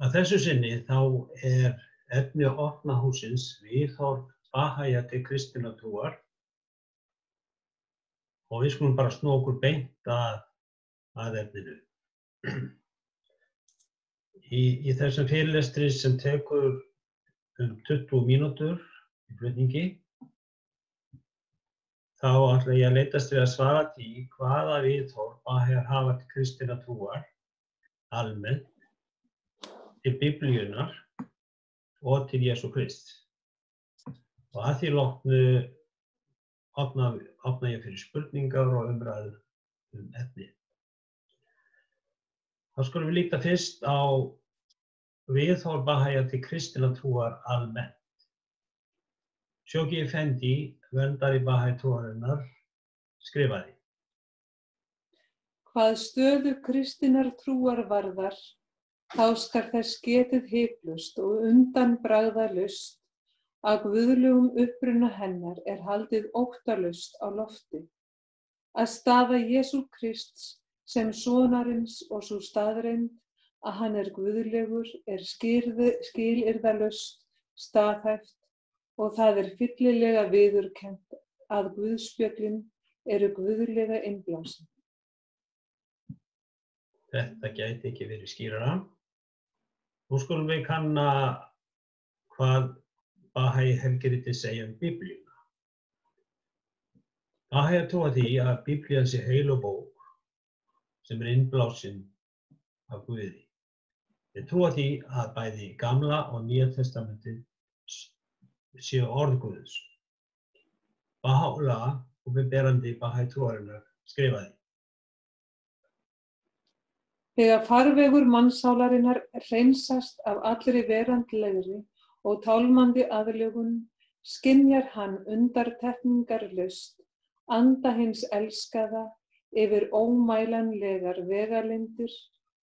Að þessu sinni þá efni opna hússins viðhorf Bahá'ía til kristinnar trúar og við skulum bara snúa okkur beint að efninu. Í þessum fyrirlestri sem tekur 20 mínútur í flutningi þá ætla ég að leitast við að svara því hvaða viðhorf Bahá'íar hafa til kristinnar trúar almennt, til Biblíunnar og til Jesú Krists. Og að því loknu opna ég fyrir spurningar og umræður efni. Þá skulum við líta fyrst á viðhorf Bahá'íja til kristinnar trúar almennt. Shoghi Effendi, verndari Bahá'í trúarinnar, skrifaði: Hvað stöðu kristinnar trúar varðar, þá skal þess getið hiklaust og undanbragðalaust að guðlegum uppruna hennar haldið óttalaust á lofti, að staða Jesú Krists sem sonarins og sú staðreynd að hann guðlegur skilyrðalaust staðhæft og það fyllilega viðurkennt að guðspjöllin guðlega innblásin. Þetta gæti ekki verið skýrara. Nú skulum við kanna hvað Bahá'í helgiritið segja Biblíuna. Bahá'íar trúa því að Biblían sé heilög bók sem innblásin af Guði. Þeir trúa því að bæði Gamla og Nýja testamentið séu orð Guðs. Baha'u'lláh, opinberandi Bahá'í trúarinnar, skrifaði: Þegar farvegur mannsálarinnar hreinsast af allri veraldlegri og tálmandi aðlögun, skynjar hann undantekningarlaust anda hins elskaða yfir ómælanlegar vegalengdir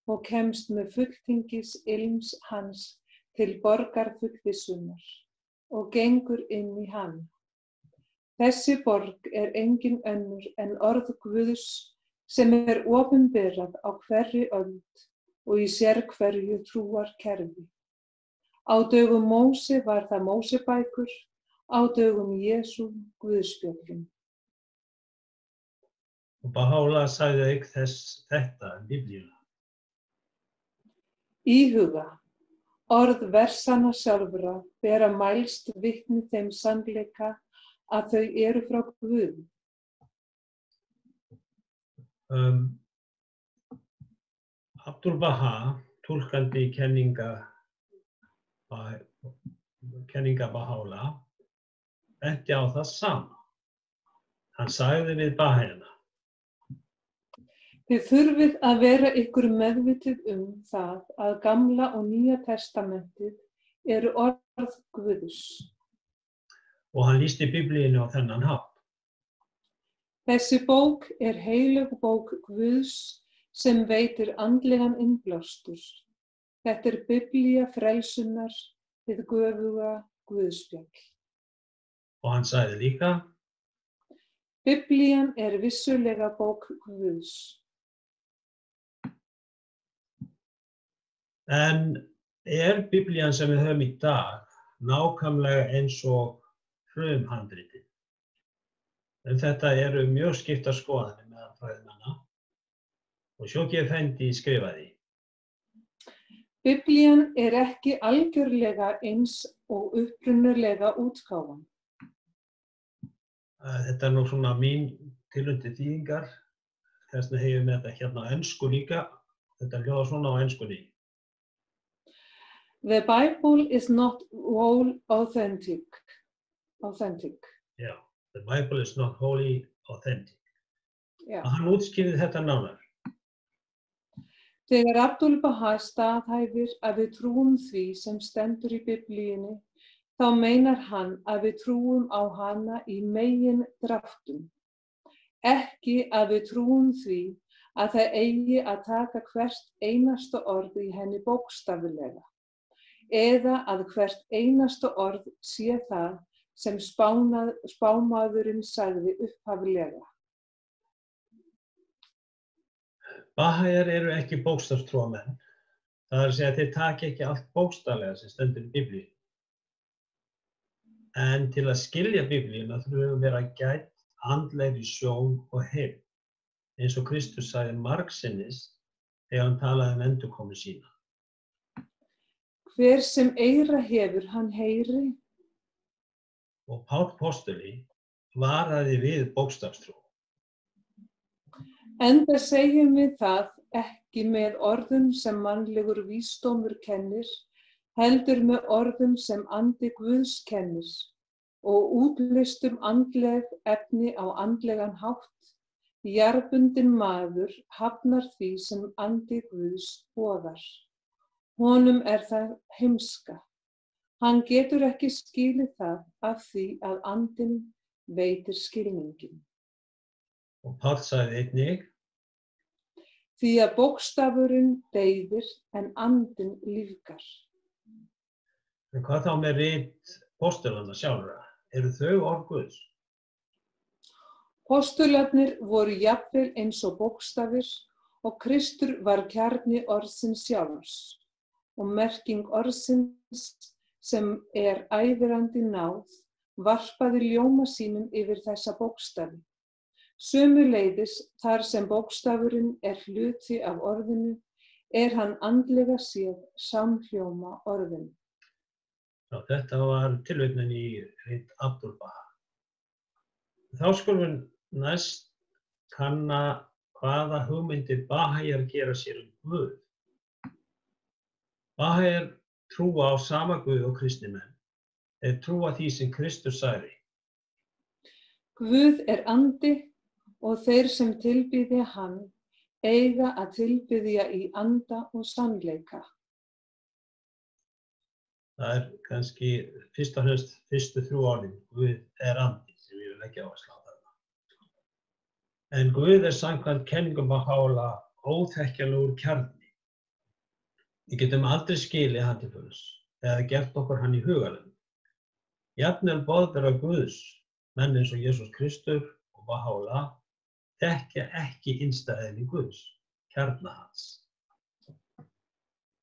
og kemst með fulltingis ilms hans til borgar fullvissunar og gengur inn í hann. Þessi borg engin önnur en orð Guðs sem opinberað á hverri öld og í sérhverju trúarkerfi. Á dögum Móse var það Mósebækur, á dögum Jesú Guðspjöllin. Og Baha'u'lláh sagði auk þess þetta Biblíuna: Íhuga, orð versanna sjálfra bera mælst vitni þeim sannleika að þau frá Guði. Abdul-Bahá, túlkandi kenninga Baha'u'lláh, benti á það sama. Hann sagði við Bahá'íana: Þið þurfið að vera ykkur meðvituð það að Gamla og Nýja testamentið orð Guðs. Og hann lýsti Biblíunni á þennan hátt: Þessi bók heilög bók Guðs sem veitir andlegan innblástur. Þetta Biblía frelsunar, hið göfuga Guðspjall. Og hann sagði líka: Biblían vissulega bók Guðs. En Biblían sem við höfum í dag nákvæmlega eins og frumhandritið? Þetta mjög skiptar skoðanir meðal fræðimanna og Shoghi Effendi skrifaði: Biblían ekki algjörlega eins og upprunalega útgáfan. Þetta nú svona mín tilraun til þýðingar. Þess vegna hefur við með þetta hérna á ensku líka. Þetta hljóðar svona á enskunni. The Bible is not wholly authentic. Já, the Bible is not wholly authentic. Já. Hann útskýrði þetta nánar. Þegar Abdul-Bahá staðhæfir að við trúum því sem stendur í Biblíunni, þá meinar hann að við trúum á hana í megindráttum. Ekki að við trúum því að það að taka hvert einasta orð í henni bókstaflega, eða að hvert einasta orð sé það sem spámaðurinn sagði upphaflega. Bahá'íar ekki bókstafstrúarmenn. Það er að segja að þeir taki ekki allt bókstaflega sem stendur í Biblíunni. En til að skilja Biblíuna þurfum við að vera gædd andlegri sjón og heyrn, eins og Kristus sagði margsinnis þegar hann talaði endurkomu sína. Hver sem eyra hefur, hann heyri. Og Páll postuli varaði við bókstafstrú. Enda segjum við það ekki með orðum sem mannlegur vísdómur kennir, heldur með orðum sem andi Guðs kennir og útlistum andleg efni á andlegan hátt. Jarðbundinn maður hafnar því sem andi Guðs boðar. Honum er það heimska. Hann getur ekki skilið það af því að andinn veitir skilningin. Og Páll sagði einnig, því að bókstafurinn deyðir en andinn lífgar. En hvað þá með rit postulanna sjálfra? Eru þau orð Guðs? Postularnir voru jafnvel eins og bókstafir og Kristur var kjarni orðsins sjálfs og merking orðsins sem er æðrandi náð varpaði ljóma sínum yfir þessa bókstafi. Sömuleiðis þar sem bókstafurinn er hluti af orðinu er hann andlega séð samhljóma orðinu. Já, þetta var tilvitnun í rit Abdul Baha. Þá skulum við næst kanna hvaða hugmyndir Bahá'íjar gera sér Guð. Bahá'íjar trúa á sama Guð og kristnir menn. Þeir trúa því sem Kristus sagði. Guð er andi og þeir sem tilbiðja hann eiga að tilbiðja í anda og sannleika. Það er kannski fyrst og fremst fyrstu þrjú orðin. Guð er andi sem ég vil leggja áherslu á þarna. En Guð er samkvæmt kenningum Bahá'u'lláh óþekkjanlegur kjarni. Við getum aldrei skilið hann til fulls eða gert okkur hann í hugarlund. Jafnvel boðberar Guðs, menn eins og Jesús Kristur og Bahá'u'lláh, þekkja ekki innsta eðli Guðs, kjarna hans.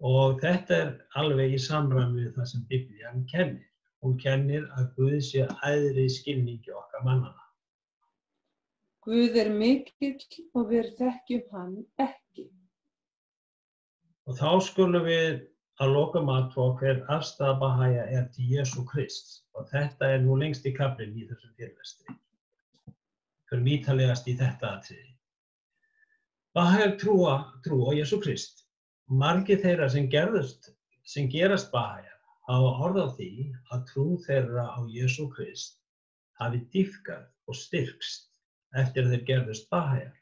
Og þetta er alveg í samræmi við það sem Biblían kennir. Hún kennir að Guð sé æðri skilningi okkar mannanna. Guð er mikill og við þekkjum hann ekki. Og þá skulum við að lokum athuga hver afstaða Bahá'íja er til Jesú Krists. Og þetta er nú lengst í kaflinn í þessum fyrirlestri. Förum ítarlegast í þetta atriði. Bahá'íjar trúa á Jesú Krist. Margir þeirra sem gerast Bahá'íjar hafa orð á því að trú þeirra á Jesú Krist hafi dýpkað og styrkst eftir að þeir gerðust Bahá'íjar.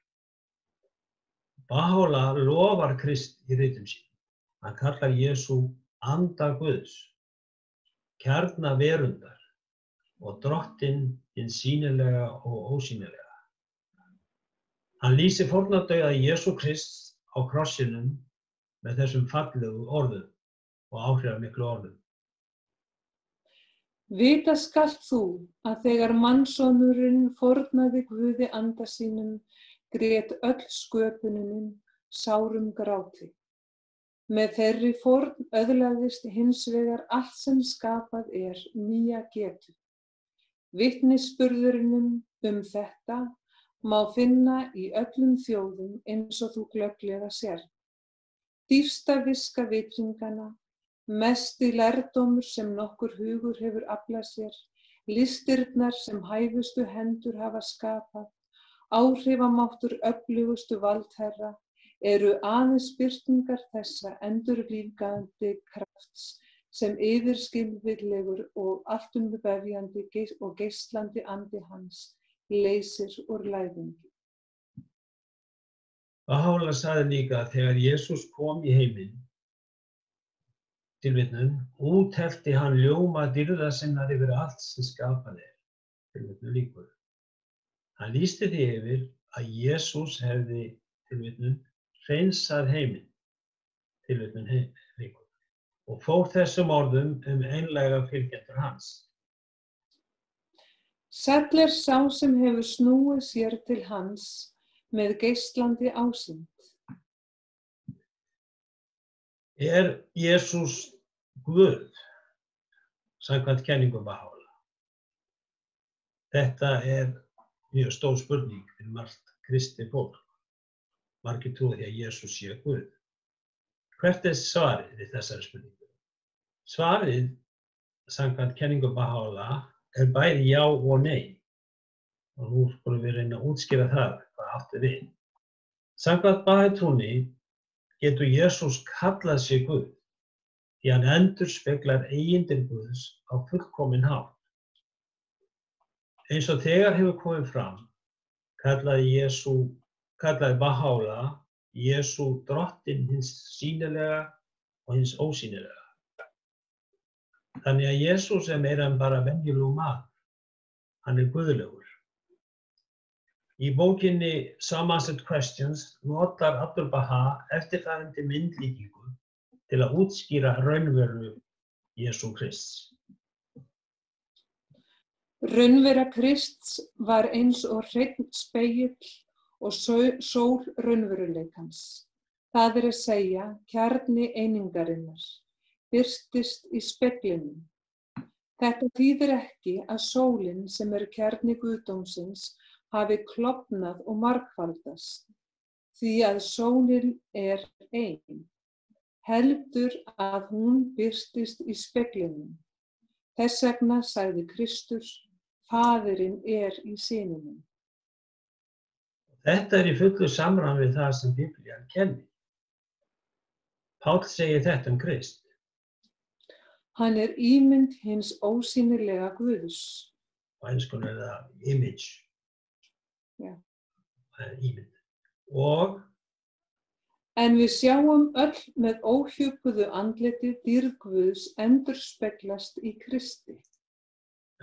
Bahá'u'lláh lofar Krist í ritum sínum. Hann kallar Jesú anda Guðs, kjarna verundar og drottinn hinn sýnilega og ósýnilega. Hann lýsir fórnardauða Jesú Krists á krossinum með þessum fallegu orðum og áhrifamiklu orðum. Vita skalt þú að þegar mannssonurinn fórnaði Guði anda sínum, grét öll sköpunin sárum gráti. Með þeirri fórn öðlaðist hins vegar allt sem skapað er nýja getu. Vitnisburðurinn þetta má finna í öllum þjóðum eins og þú glögglega sérð. Dýpsta viska vitringana, mesti lærdómur sem nokkur hugur hefur aflað sér, listirnar sem hæfustu hendur hafa skapað, áhrifamáttur öflugustu valdherra, eru aðeins birtingar þessa endurlífgandi krafts sem yfirskiljanlegur og alltumvefjandi og geislandi andi hans leysir úr læðingi. Bahá'u'lláh sagði líka að þegar Jesús kom í heiminn, tilvitnun, úthelti hann ljóma dýrðar sinnar yfir allt sem skapað er, tilvitnun líkur. Hann lýsti því yfir að Jesús hefði, tilvitnun, hreinsað heiminn, tilvitnun líkur, og fór þessum orðum einlæga fylgjendur hans. Sæll er sá sem hefur snúið sér til hans með geislandi ásýnd. Jesús Guð, samkvæmt kenningu Baha'u'lláh? Þetta mjög stór spurning fyrir margt kristið fólk. Margir trúa því að Jesús sé Guð. Hvert svarið við þessari spurningu? Svarið, samkvæmt kenningu Baha'u'lláh, bæði já og nei. Og nú skulum við reyna að útskýra það, hvað átti við. Samkvæmt Baha'i-trúnni getur Jesús kallað sig Guð, því hann endurspeglar eigindir Guðs á fullkominn hátt. Eins og þegar hefur komið fram, kallaði Baha'u'lláh Jesú drottinn hins sýnilega og hins ósýnilega. Þannig að Jesús meira en bara venjulegur maður, hann guðlegur. Í bókinni Some Answered Questions notar Abdu'l-Baha eftirfarandi myndlíkingu til að útskýra raunveru Jesú Krists. Raunvera Krists var eins og hreinn spegill og sól raunveruleikans. Það að segja, kjarni einingarinnar, birtist í speglinum. Þetta þýðir ekki að sólin sem kjarni guðdómsins hafi klofnað og margfaldast, því að sólin ein, heldur að hún birtist í speglinum. Þess vegna sagði Kristus, Faðirinn í Syninum. Þetta í fullu samræmi við það sem Biblían kennir. Páll segir þetta Krist. Hann ímynd hins ósýnilega Guðs. Á ensku það image. Já. Ímynd. Og en við sjáum öll með óhjúpuðu andliti dýrð Guðs endurspeglast í Kristi.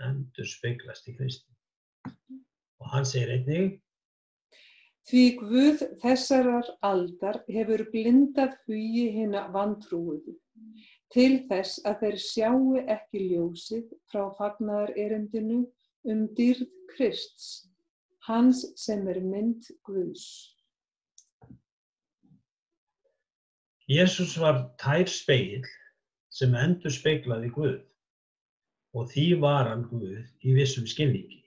Endurspeglast í Kristi. Og hann segir einnig, því Guð þessarar aldar hefur blindað hugi hinna vantrúuðu, til þess að þeir sjái ekki ljósið frá fagnaðarerindinu dýrð Krists, hans sem mynd Guðs. Jesús var tær spegill sem endurspeglaði Guð og því var hann Guð í vissum skilningi.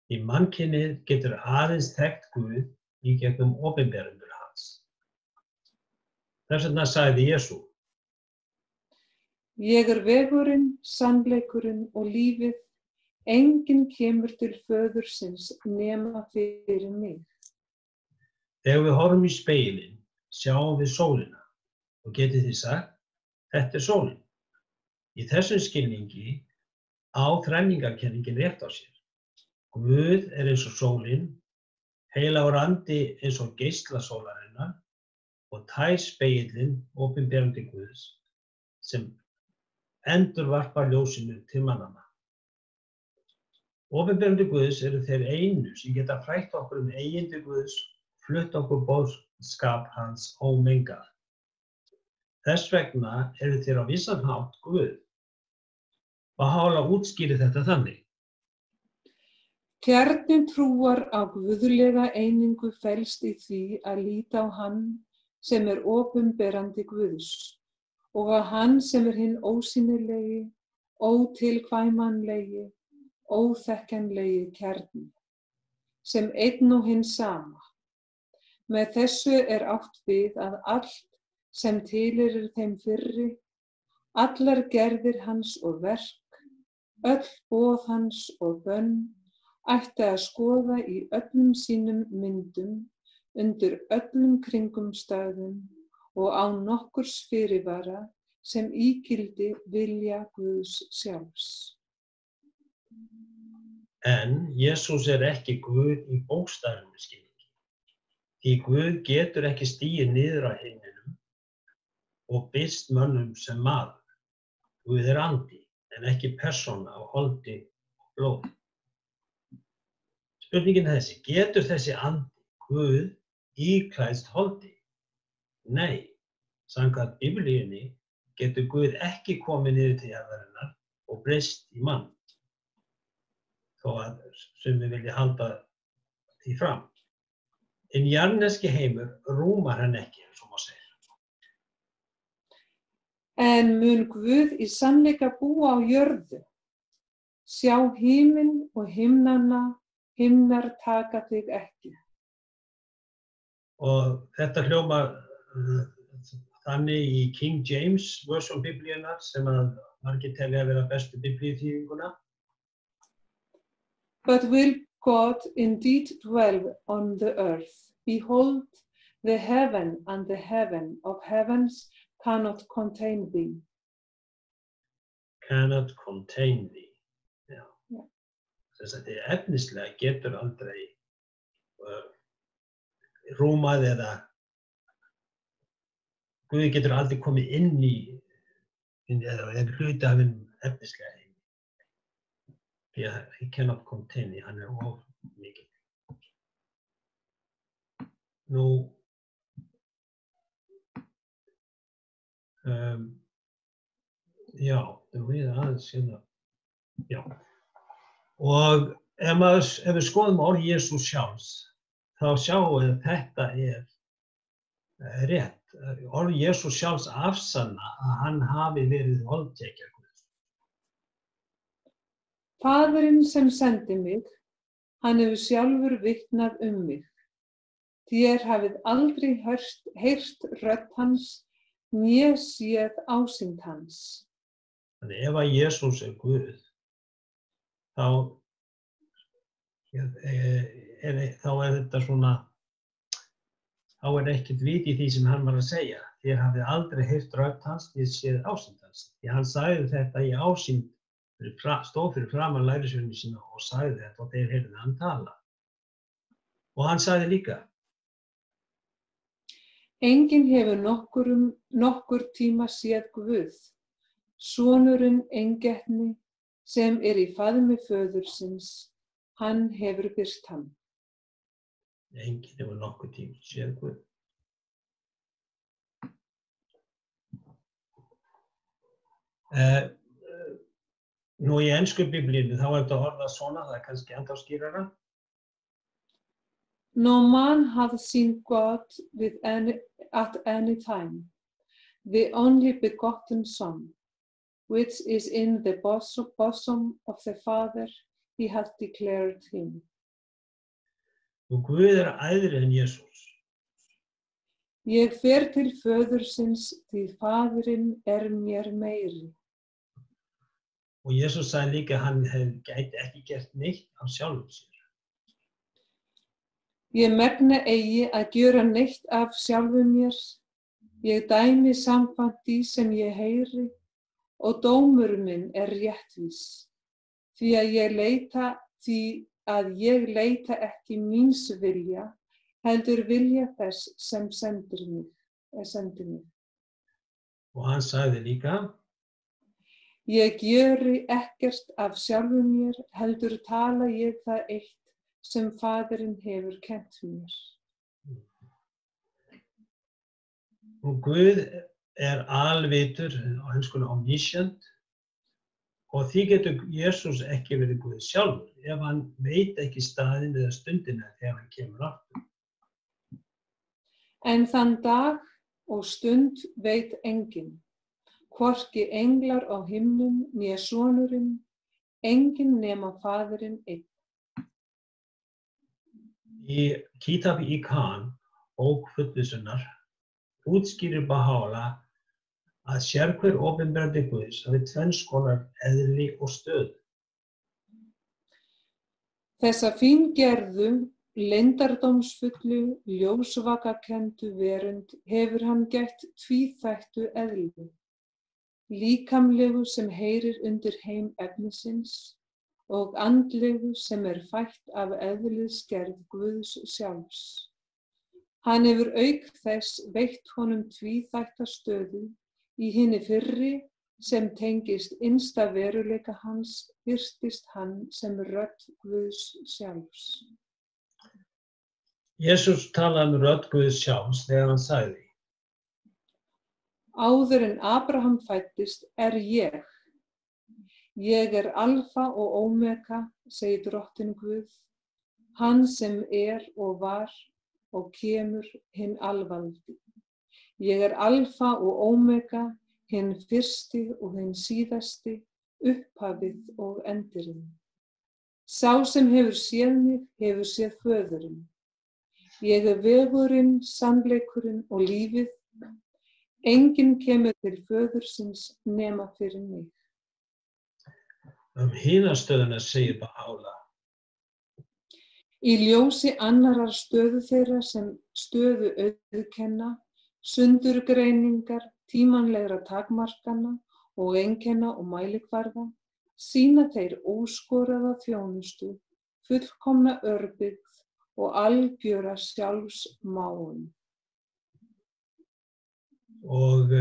Því mannkynið getur aðeins þekkt Guð í gegnum opinberanir hans. Þess vegna sagði Jesú, ég vegurinn, sannleikurinn og lífið, enginn kemur til föðursins nema fyrir mig. Þegar við horfum í spegilinn, sjáum við sólina og getið þið sagt, þetta sólin. Í þessum skilningi á þrenningarkenningin rétt á sér. Guð eins og sólin, heilagur andi eins og geisla sólarinnar og tær spegillinn opinberandi Guðs sem endurvarpar ljósinu til mannanna. Opinberandi Guðs þeir einu sem geta frætt okkur eigindir Guðs, flutt okkur boðskap hans ómengað. Þess vegna þeir á vissan hátt Guð. Baha'u'lláh útskýrir þetta þannig. Kjarni trúar á guðlega einingu felst í því að líta á hann sem opinberandi Guðs og að hann sem hinn ósýnilegi, ótilkvæmanlegi, óþekkjanlegi kjarni, sem einn og hinn sama. Með þessu átt við að allt sem tilheyrir þeim fyrri, allar gerðir hans og verk, öll boð hans og bönn, ætti að skoða í öllum sínum myndum, undir öllum kringumstæðum og án nokkurs fyrirvara sem ígildi vilja Guðs sjálfs. En Jesús ekki Guð í bókstaflegum skilningi. Því Guð getur ekki stigið niður á himninum og birst mönnum sem maður. Guð andi, en ekki persóna á holdi og blóði. Spurningin þessi, getur þessi andi, Guð, íklæðst holdi? Nei, samkvæmt Biblíunni getur Guð ekki komið niður til jarðarinnar og breyst í mann. Þó að sumir vilja halda því fram. Hinn jarðneski heimur rúmar hann ekki, eins og má segja. En mun Guð í sannleika búa á jörðu? Sjá himinn og himnar taka þig ekki. Og þetta hljómar þannig í King James version biblíunnar sem að margir telja að vera bestu biblíuþýðinguna. But will God indeed dwell on the earth? Behold, the heaven and the heaven of heavens cannot contain thee. Cannot contain thee. Já. Já. Þess að þetta efnislega getur aldrei rúmað eða Guð getur aldrei komið inn í eða hluti af hinn efnislega heimi. Því að he cannot contain thee, hann of mikill. Nú, já, við aðeins hérna, já. Og ef við skoðum orð Jesús sjálfs, þá sjáum við að þetta rétt. Orð Jesús sjálfs afsanna að hann hafi verið holdtekja Guðs. Faðirinn sem sendi mig, hann hefur sjálfur vitnað mig. Þér hafið aldrei heyrt rödd hans, né séð ásýnd hans. Þannig ef að Jesús Guð, þá þetta svona, þá ekkert vit í því sem hann var að segja. Þér hafið aldrei heyrt rödd hans, né séð ásýnd hans. Því hann sagði þetta í ásýnd, stóð fyrir framan lærisveinum sína og sagði þetta og þeir heyrðu hann tala. Og hann sagði líka: Enginn hefur nokkur tíma séð Guð, sonurinn eingetni sem í faðmi föðursins, hann hefur birt hann. Enginn hefur nokkur tíma séð Guð. Nú í ensku biblíunni þá þetta orðað svona, það kannski ennþá skýrara. No man hath seen God at any time. The only begotten Son, which is in the bosom of the Father, he hath declared him. Og Guð æðri en Jesús. Ég fer til föðursins því faðirinn mér meiri. Og Jesús sagði líka að hann gæti ekki gert neitt af sjálfum sér. Ég megna eigi að gjöra neitt af sjálfum mér. Ég dæmi samkvæmt því sem ég heyri og dómur minn réttvís. Því að ég leita ekki míns vilja, heldur vilja þess sem sendi mig. Og hann sagði líka: Ég gjöri ekkert af sjálfum mér, heldur tala ég það eitt sem faðirinn hefur kennt mér. Og Guð alvitur, á enskunni omniscient, og því getur Jesús ekki verið Guð sjálfur ef hann veit ekki staðinn eða stundina þegar hann kemur aftur. En þann dag og stund veit enginn, hvorki englar á himnum né sonurinn, enginn nema faðirinn einn. Í Kitab Ikan, bók fullvissunar, útskýrir Baha'u'lláh að sérhver opinberandi Guðs hafi tvenns konar eðli og stöðu. Þessa fíngerðu, leyndardómsfullu, ljósvakakenndu verund hefur hann gert tvíþættu eðli, líkamlegu sem heyrir undir heim efnisins og andlegu sem fætt af eðlisgerð Guðs sjálfs. Hann hefur auk þess veitt honum tvíþætta stöðu í hinni fyrri sem tengist innsta veruleika hans, birtist hann sem rödd Guðs sjálfs. Jesús talaði rödd Guðs sjálfs þegar hann sagði: Áður en Abraham fæddist ég. Ég alfa og omega, segir drottinn Guð, hann sem og var og kemur hinn alvaldi. Ég alfa og omega, hinn fyrsti og hinn síðasti, upphafið og endirinn. Sá sem hefur séð mig, hefur séð föðurinn. Ég vegurinn, sannleikurinn og lífið. Enginn kemur til föðursins nema fyrir mig. Hina stöðuna segir Pála. Í ljósi annarar stöðu þeirra sem stöðu auðkenna, sundurgreiningar, tímanlegra takmarkana og einkenna og mælikvarða, sýna þeir óskoraða þjónustu, fullkomna örbirgð og algjöra sjálfsmáun. Og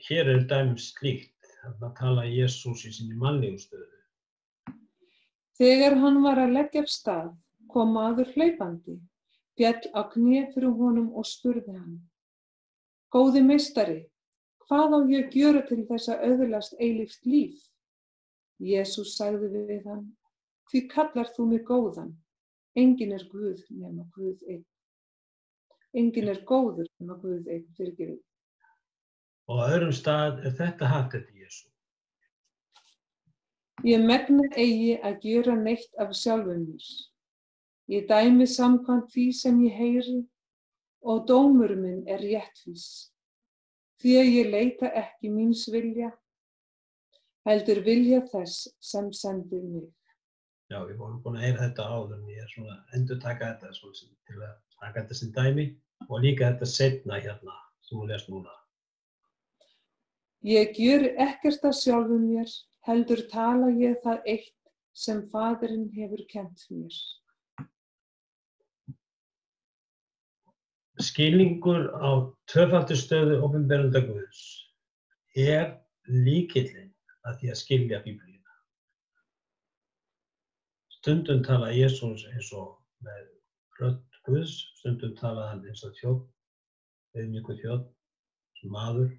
hér dæmi slíkt, þarna tala Jesús í sinni mannlegu stöðu. Þegar hann var að leggja af stað, kom maður hlaupandi, féll á kné fyrir honum og spurði hann: Góði meistari, hvað á ég að gjöra til þess að öðlast eilíft líf? Jesús sagði við hann: Hví kallar þú mig góðan? Enginn Guð nema Guð einn. Enginn góður nema Guð einn, fyrirgefðu. Og á öðrum stað þetta haft eftir Jesú. Ég megna eigi að gjöra neitt af sjálfum mér. Ég dæmi samkvæmt því sem ég heyri og dómur minn réttvís. Því að ég leita ekki míns vilja, heldur vilja þess sem sendir mig. Já, við vorum búin að heyra þetta áður, en ég svona endurtaka þetta til að taka þetta sem dæmi og líka þetta seinna hérna sem þú lest núna. Ég gjöri ekkert af sjálfum mér, heldur tala ég það eitt sem Faðirinn hefur kennt mér. Skilningur á tvöfaldu stöðu opinberanda Guðs lykillinn að því að skilja Biblíuna. Stundum tala Jesús eins og með rödd Guðs, stundum tala hann eins og þjónn, auðmjúkur þjónn, sem maður.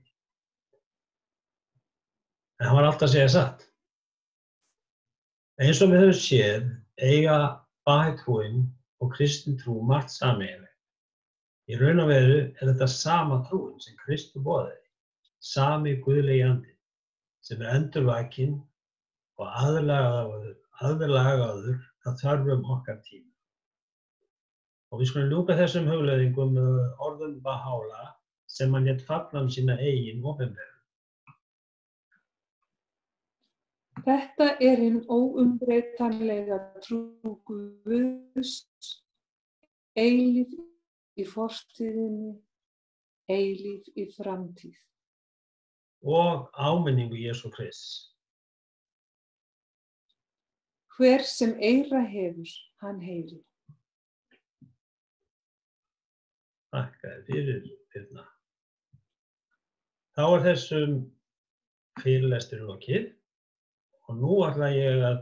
En hann var alltaf að segja satt. Eins og við höfum séð, eiga Bahá'í-trúin og kristin trú margt sameiginlegt. Í raun og veru þetta sama trúin sem Kristur boðaði, sami guðlegi andi, sem endurvakinn og aðlagaður að þörfum okkar tíma. Og við skulum ljúka þessum hugleiðingum með orðum Bahá'í sem hann lét falla sína eigin opinberun. Þetta hinn óumbreytanlega trú Guðs, eilíf í fortíðinni, eilíf í framtíð. Og áminningu Jesú Krists. Hver sem eyra hefur, hann heyri. Þakka þér fyrir, Birna. Þá þessum fyrirlestri lokið og nú ætla ég að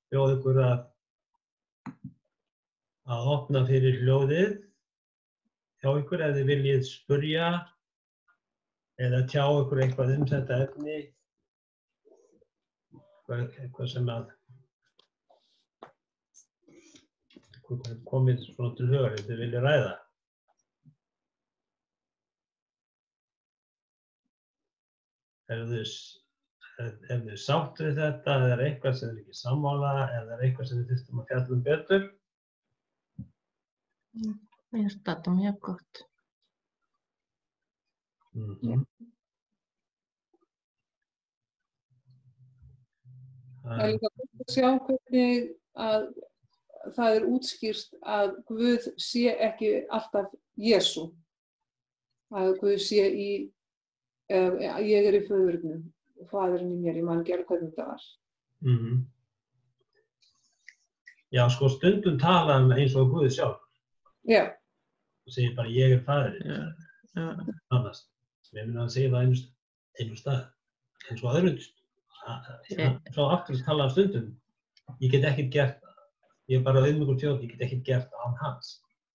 bjóða ykkur að opna fyrir hljóðið hjá ykkur ef þið viljið spurja eða tjá ykkur eitthvað þetta efni, eitthvað sem komið svona til hugar ef þið viljið ræða. Ef þið sátt við þetta, eða eitthvað sem þið ekki sammála, eða eitthvað sem þið þurftum að fjalla betur. Mér finnst þetta mjög gott. Það líka gott að sjá hvernig að það útskýrt að Guð sé ekki alltaf Jesú. Að Guð sé ég í föðurnum og Faðirinn í mér, ég man ekki alveg hvernig þetta var. Já, sko stundum tala hann eins og Guð sjálf. Já. Og segir bara ég Faðirinn. Annars. Mér finnst hann segja það einum stað. En svo öðrum svo aftur tala hann stundum. Ég get ekkert gert það. Ég bara auðmjúkur þjónn, ég get ekkert gert það án hans.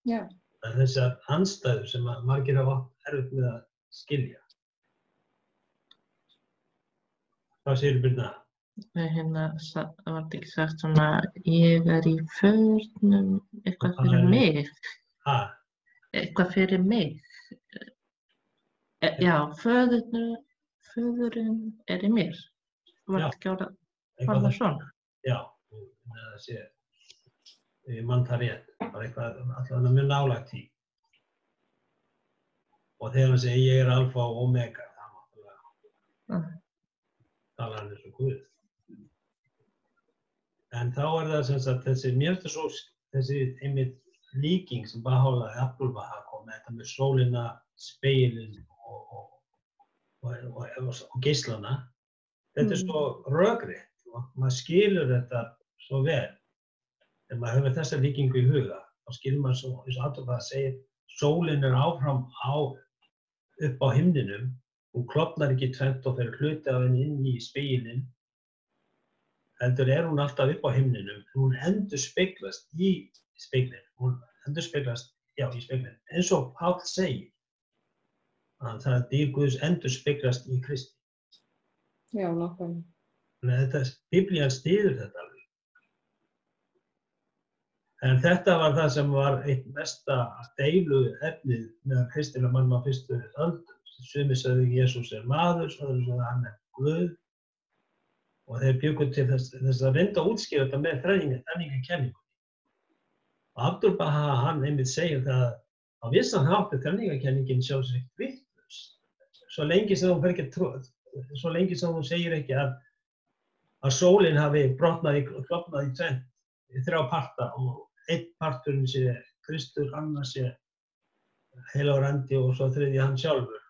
Já. Það þessar andstæður sem margir hafa erfitt með að skilja. Hvað segirðu, Birna? Hérna var ekki sagt svona ég í föðurnum, eitthvað fyrir mig. Eitthvað fyrir mig. Já, föðurnum, föðurinn í mér. Þú Já. vart ekki orða Eitthvað það svona? Já, það sé, ég mann það rétt, bara eitthvað allavega mjög nálægt því. Og þegar hann segir ég alfa og omega, það náttúrulega talar hann eins og Guð. En þá það sem sagt mér finnst það svo, þessi einmitt líking sem Abdul-Baha kom með þetta með sólina, spegilinn og geislana. Þetta svo rökrétt og maður skilur þetta svo vel. Þegar maður hefur þessa líkingu í huga, þá skilur maður svo, eins og Abdul-Baha segir, sólin áfram upp á himninum, hún klofnar ekki tvennt og fer hluti af henni inn í spegilinn, heldur hún alltaf upp á himninum, en hún endurspeglast í speglinn, í speglinn, eins og Páll segir, að það dýr Guðs endurspeglast í Kristi. Já, nákvæmlega. Þannig að Biblían styður þetta alveg. En þetta var það sem var eitt mesta deiluefnið meðal kristinna manna á fyrstu öldum. Sumir sögðu Jesús maður, aðrir sögðu hann Guð. Og þeir bjuggu til þess að reynda að útskýra þetta með þrenningakenningunni. Og Abdul-Baha, hann einmitt segir það að á vissan hátt þrenningakenningin sjálfsagt vitlaus. Svo lengi sem hún segir ekki að sólin hafi klofnað í tvennt, í 3 parta og einn parturinn sé Kristur, annar sé heilagur andi og svo þriðji hann sjálfur.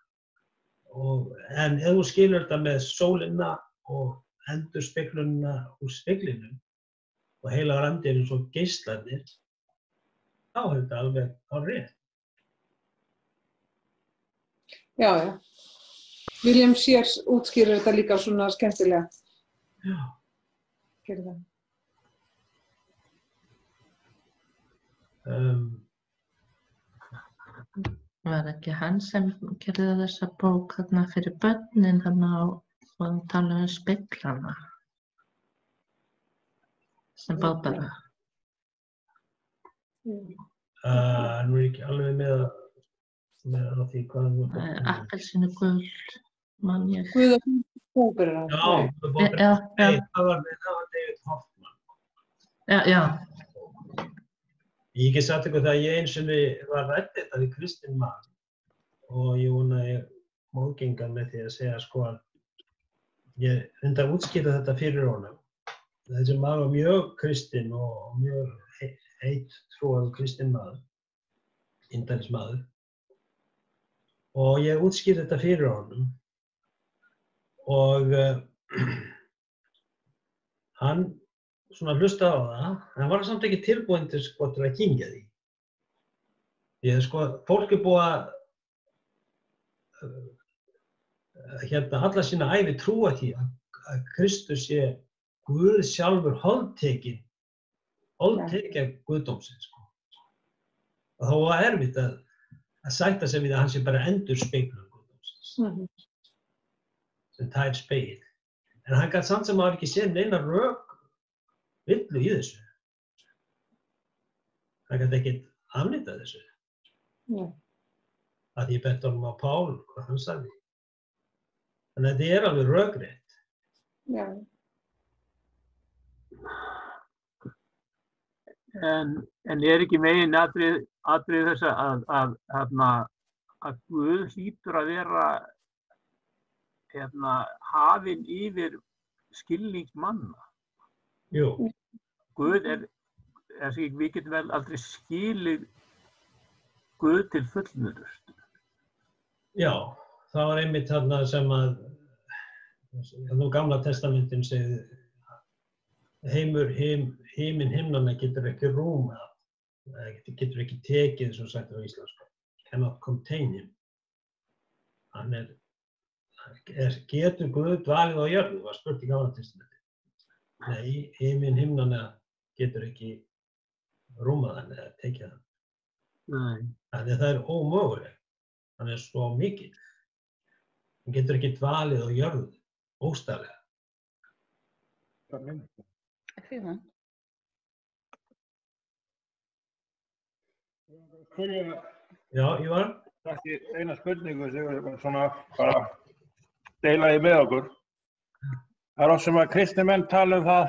En ef þú skilur þetta með sólina og endurspeglunina úr speglinum og heilagur andi eins og geislarnir, þá þetta alveg á rétt. Já. William Shears útskýrir þetta líka svona skemmtilega. Já. Gerðu það. Var ekki hann sem gerði þessa bók þarna fyrir börnin þarna og hann talaði speglana sem Barbara? Nú ekki alveg með því hvað Appelsínu gul, man ég. Guð og Bóbera. Já, það var David Hoffman. Já. Ég get sagt ykkur það að ég einu sinni var rædd þetta við kristinn mann og ég vona að ég móðgengan með því að segja sko að ég reyndi að útskýra þetta fyrir honum. Þessi maður var mjög kristinn og mjög heitt trúaður kristinn maður, indælismaður. Og ég útskýrði þetta fyrir honum og hann svona hlustaði á það, en hann var samt ekki tilbúinn til að kyngja því. Því að fólk búið að alla sína ævi trúa því að Kristus sé Guð sjálfur holdtekinn guðdómsins. Og þá var erfitt að sætta sig við að hann sé bara endurspeglun guðdómsins. Sem tær spegil. En hann gat samt sem maður ekki séð neina rök villu í þessu. Hann gat ekkert afneitað þessu. Að ég benti honum á Pál, hvað hann sagði. Þannig að þetta alveg rökrétt. Já. En ekki megin atriði þess að Guð hlýtur að vera hafinn yfir skilning manna? Jú. Guð við getum vel aldrei skilið Guð til fullnustu. Já, það var einmitt þarna sem að nú Gamla testamentin segir himinn himnanna getur ekki rúmað, getur ekki tekið, eins og sagt á íslensku, cannot contain him. Hann getur Guð dvalið á jörðu, var spurt í Gamla testamentin. Nei, himinn himnanna getur ekki rúmað hann eða tekið hann. Nei. Þannig að það ómögulegt. Hann svo mikill. Hann getur ekki dvalið á jörðu, bókstaflega. Ekki það. Já, Ívar? Þetta eina spurningu sem svona bara deila því með okkur. Það oft sem að kristnir menn tala það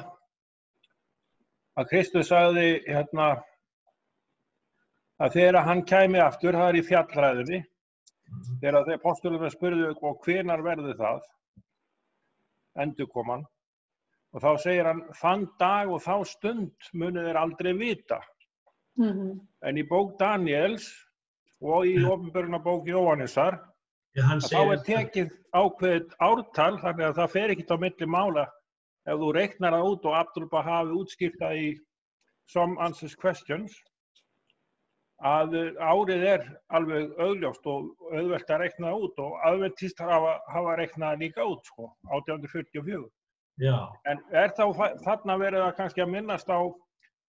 að Kristus sagði að þegar hann kæmi aftur, það í fjallræðunni, þegar apostolunum spurðu og hvenær verður það, endurkoman, og þá segir hann, þann dag og þá stund munu þeir aldrei vita. En í bók Daniels og í opinberunarbók Jóhannesar, þá tekið ákveðið ártal, þannig að það fer ekkert á milli mála ef þú reiknar það út og Abdul-Baha hafi útskýrt það í Some Answers Questions, að árið alveg augljóst og auðvelt að reikna það út og adventistar hafa reiknað það líka út, 1844. Já. En þá þarna verið það kannski að minnast á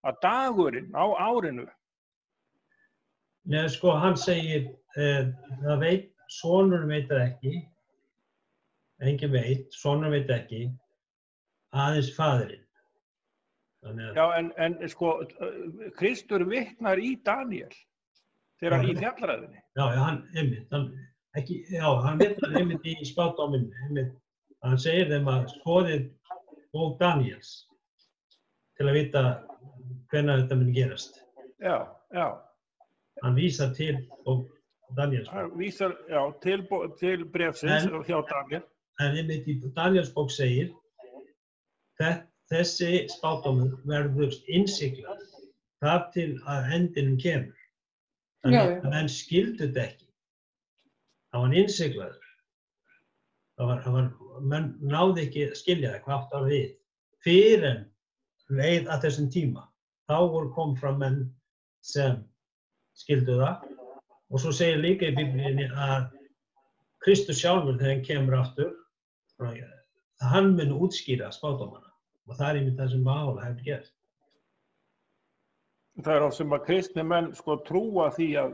að dagurinn á árinu? Nei, hann segir, sonur veit það ekki, enginn veit, sonur veit ekki, aðeins faðirinn. Já, en Kristur vitnar í Daniel þegar hann í fjallræðunni. Já, hann vitnar einmitt í spádóminn, hann segir þeim að skoðið bók Daniels til að vita hvenær þetta mun gerast. Já. Hann vísar til bók Daniels. Hann vísar, til bréfsins hjá Daniel. En einmitt í Daniels bók segir þessi spádómur verður innsiglað þar til að endinum kemur. Þannig að menn skildu þetta ekki. Það var innsiglaður. Menn náði ekki að skilja það, hvað átti við. Fyrir en leið að þessum tíma. Þá kom fram menn sem skildu það. Og svo segir líka í Biblíunni að Kristus sjálfur þegar hann kemur aftur, hann mun útskýra spádómana. Og það einmitt það sem Bahá'u'lláh hefur gert. Það oft sem að kristnir menn trúa því að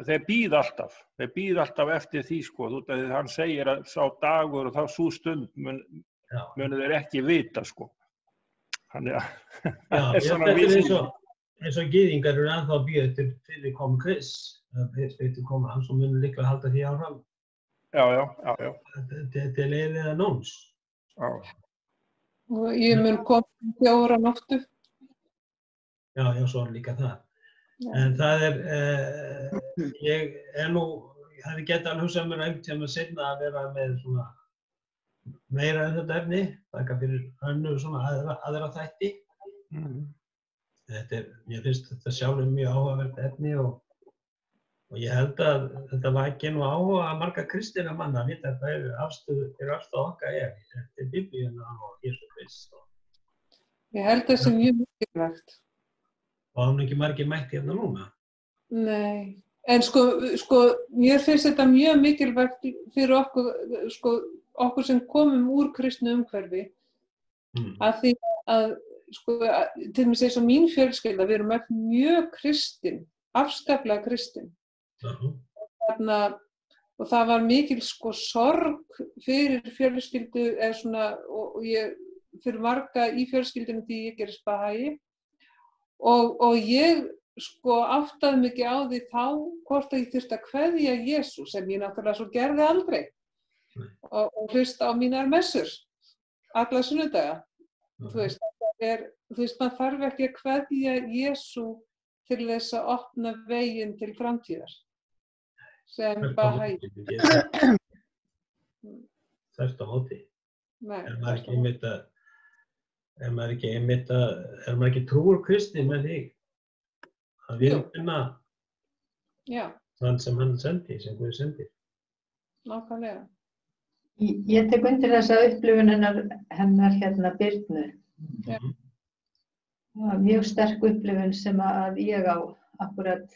þeir bíða alltaf. Þeir bíða alltaf eftir því, þegar hann segir að sá dagur og þá sú stund munu þeir ekki vita, Þannig að það svona vísindi. Eins og gyðingar eru ennþá að bíða eftir fyrir komu Krists, fyrir komu hans og munu líklega halda því áfram. Já. Til eilíða nóns. Já. Og ég mun koma 4 nóttu. Já, svo líka það. En það ég hefði getað að hugsa mér einhvern tíma seinna að vera með svona meira þetta efni, þakka fyrir önnur svona aðra þætti. Ég finnst þetta sjálfur mjög áhugavert efni og ég held að þetta vaki nú áhuga að marga kristinna manna að vita hvað afstöðu okkar eftir Biblíuna og Jesú Krist. Ég held það sem mjög mikilvægt. Og hann ekki margir mætti hérna núna? Nei, en mér finnst þetta mjög mikilvægt fyrir okkur sem komum úr kristnu umhverfi. Af því að, til dæmis eins og mín fjölskylda, við erum öll mjög kristin, afskaplega kristin. Og það var mikil sorg fyrir fjölskyldu og fyrir marga í fjölskyldunum því ég gerist Baha'i og ég áttaði mig ekki á því þá hvort að ég þurfti að kveðja Jesú sem ég náttúrulega svo gerði aldrei og hlusta á mínar messur alla sunnudaga. Maður þarf ekki að kveðja Jesú til þess að opna veginn til framtíðar sem Baha'i. Þvert á móti. Er maður ekki trúr kristinn með þig? Að viðurkenna þann sem hann sendi, sem Guð sendi. Nákvæmlega. Ég tek undir þessa upplifun hennar Birnu. Það var mjög sterk upplifun sem að ég á akkurat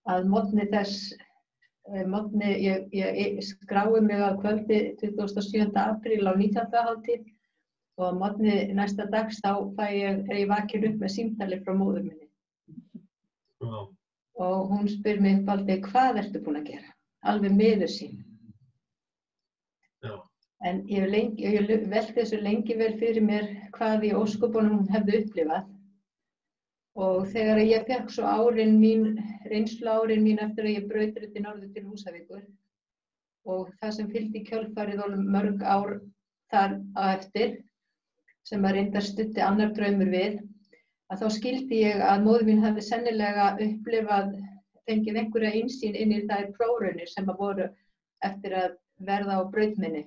að morgni þess, ég skrái mig á kvöldi 27. apríl á 19. hátíð og á morgni næsta dags þá er ég vakin upp með símtali frá móður minni. Og hún spyr mig uppáldi, hvað ertu búin að gera? Alveg miður sín. En ég velti þessu lengi vel fyrir mér hvað í ósköpunum hún hefði upplifað. Og þegar ég fékk svo reynsluárin mín eftir að ég braut til norður til Húsavíkur, og það sem fylgdi í kjölfarið og mörg ár þar á eftir, sem að reyndar studdi annar draumur við, að þá skildi ég að móðir mín hafði sennilega upplifað, fengið einhverja innsýn inn í þær prófraunir sem að voru eftir að verða á braut minni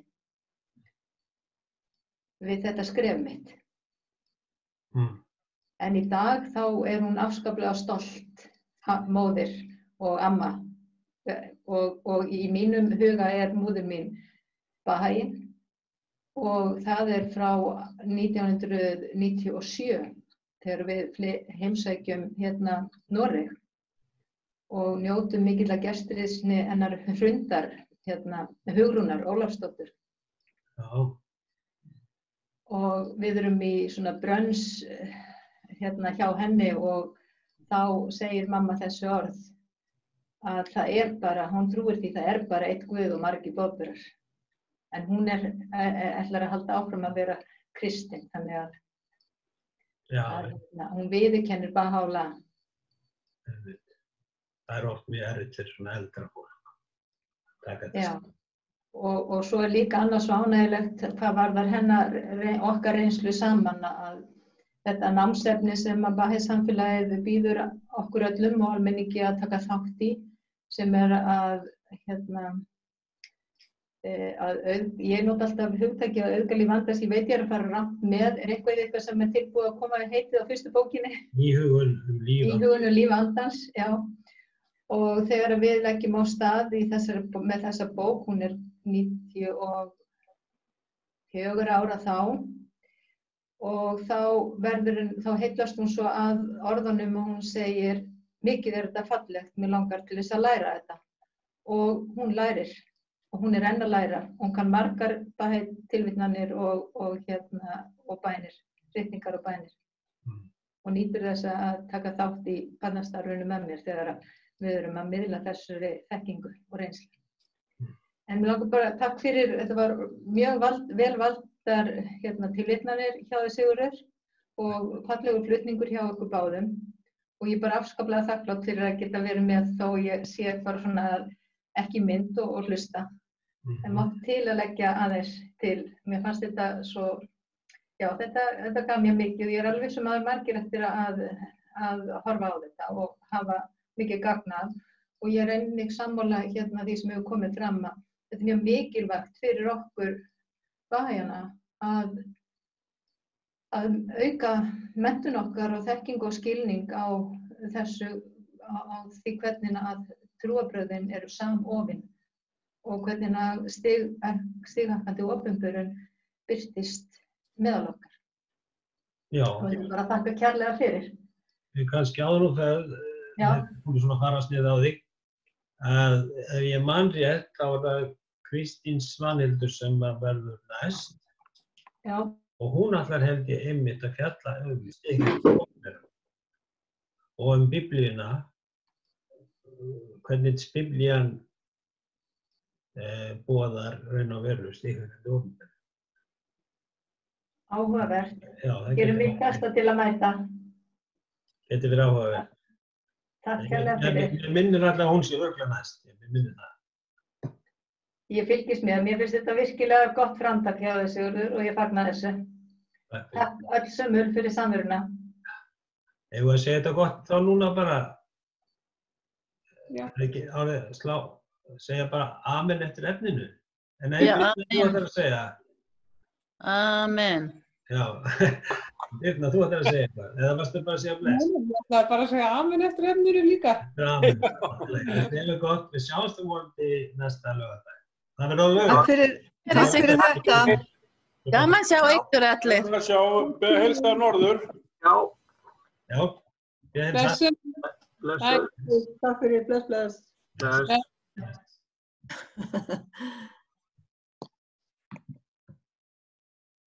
við þetta skref mitt. En í dag þá hún afskaplega stolt móðir og amma og í mínum huga móðir mín Bahai og það frá 1997 þegar við heimsækjum hérna Noreg og njótum mikilla gestirýsni hennar Hrundar, hérna Hugrúnar Ólafsdóttur. Já. Og við erum í svona brönns hérna hjá henni og þá segir mamma þessu orð að það bara, hún trúir því það bara einn Guð og margir boðberar. En hún ætlar að halda áfram að vera kristin, þannig að hún viðurkennir Baha'u'lláh. Það oft mjög erfitt fyrir svona eldra fólk. Já, og svo líka annars svo ánægjulegt hvað varðar okkar reynslu saman að þetta námsefni sem að Baha'i samfélagið býður okkur öllum og almenningi að taka þátt í, sem að ég nota alltaf hugtakið að auðgalíf vandast, ég veit ég að fara rangt með, eitthvað sem tilbúið að koma heitið á fyrstu bókinni? Íhugun líf andans, já. Og þegar við leggjum á stað með þessa bók, hún 94 ára þá, og þá heillast hún svo að orðunum og hún segir, mikið þetta fallegt, mér langar til þess að læra þetta. Og hún lærir. Og hún enn að læra. Hún kann margar tilvitnanir og bænir, ritningar og bænir. Og nýtur þess að taka þátt í barnastarfinu með mér þegar við erum að miðla þessari þekkingu og reynslu. En mér langar bara takk fyrir, þetta var mjög vel valdar tilvitnanir hjá þið Sigurður og fallegur flutningur hjá okkur báðum. Og ég bara afskaplega þakklátt fyrir að geta verið með þó ég sé bara svona ekki mynd og hlusta. En mátt til að leggja aðeins til. Mér fannst þetta svo, já þetta gaf mér mikið og ég alveg sem að margir eftir að horfa á þetta og hafa mikið gagn af. Og ég einnig sammála því sem hefur komið fram að þetta mjög mikilvægt fyrir okkur Baha'íana að auka menntun okkar og þekkingu og skilning á því hvernig að trúarbrögðin eru samofin og hvernig að stighækkandi opinberun birtist meðal okkar. Já. Og ég bara þakka kærlega fyrir. Við kannski áður og þegar við svona farast niður á þig að ef ég man rétt þá það Kristín Svanhildur sem verður næst. Já. Og hún ætlar held ég einmitt að fjalla stighækkandi opinberun og Biblíuna, hvernig Biblían boðar raun og veru stighækkandi opinberun. Áhugavert. Gerum við besta til að mæta. Getur verið áhugavert. Takk kærlega fyrir. Mér minnir alltaf að hún sé örugglega næst. Mér minnir það. Ég fylgist með. Mér finnst þetta virkilega gott framtak hjá þér Sigurður og ég fagna þessu. Takk öll sömul fyrir samveruna. Ef við að segja þetta gott þá núna bara Já. Ekki árið segja bara amen eftir efninu. En Birna, þú ætlar að segja. Amen. Já, Birna, þú ætlar að segja eitthvað. Eða varstu bara að segja bless? Ég ætlaði bara að segja amen eftir efninu líka. Amen. Þetta er gott. Við sjáumst vonandi næsta laugardag. Það verður á laugardag. Takk fyrir þetta. Gaman sjá ykkur allir. Gaman að sjá, heilsa norður. Já. Já, ég heilsa. Blessuð. Takk fyrir, bless. Bless.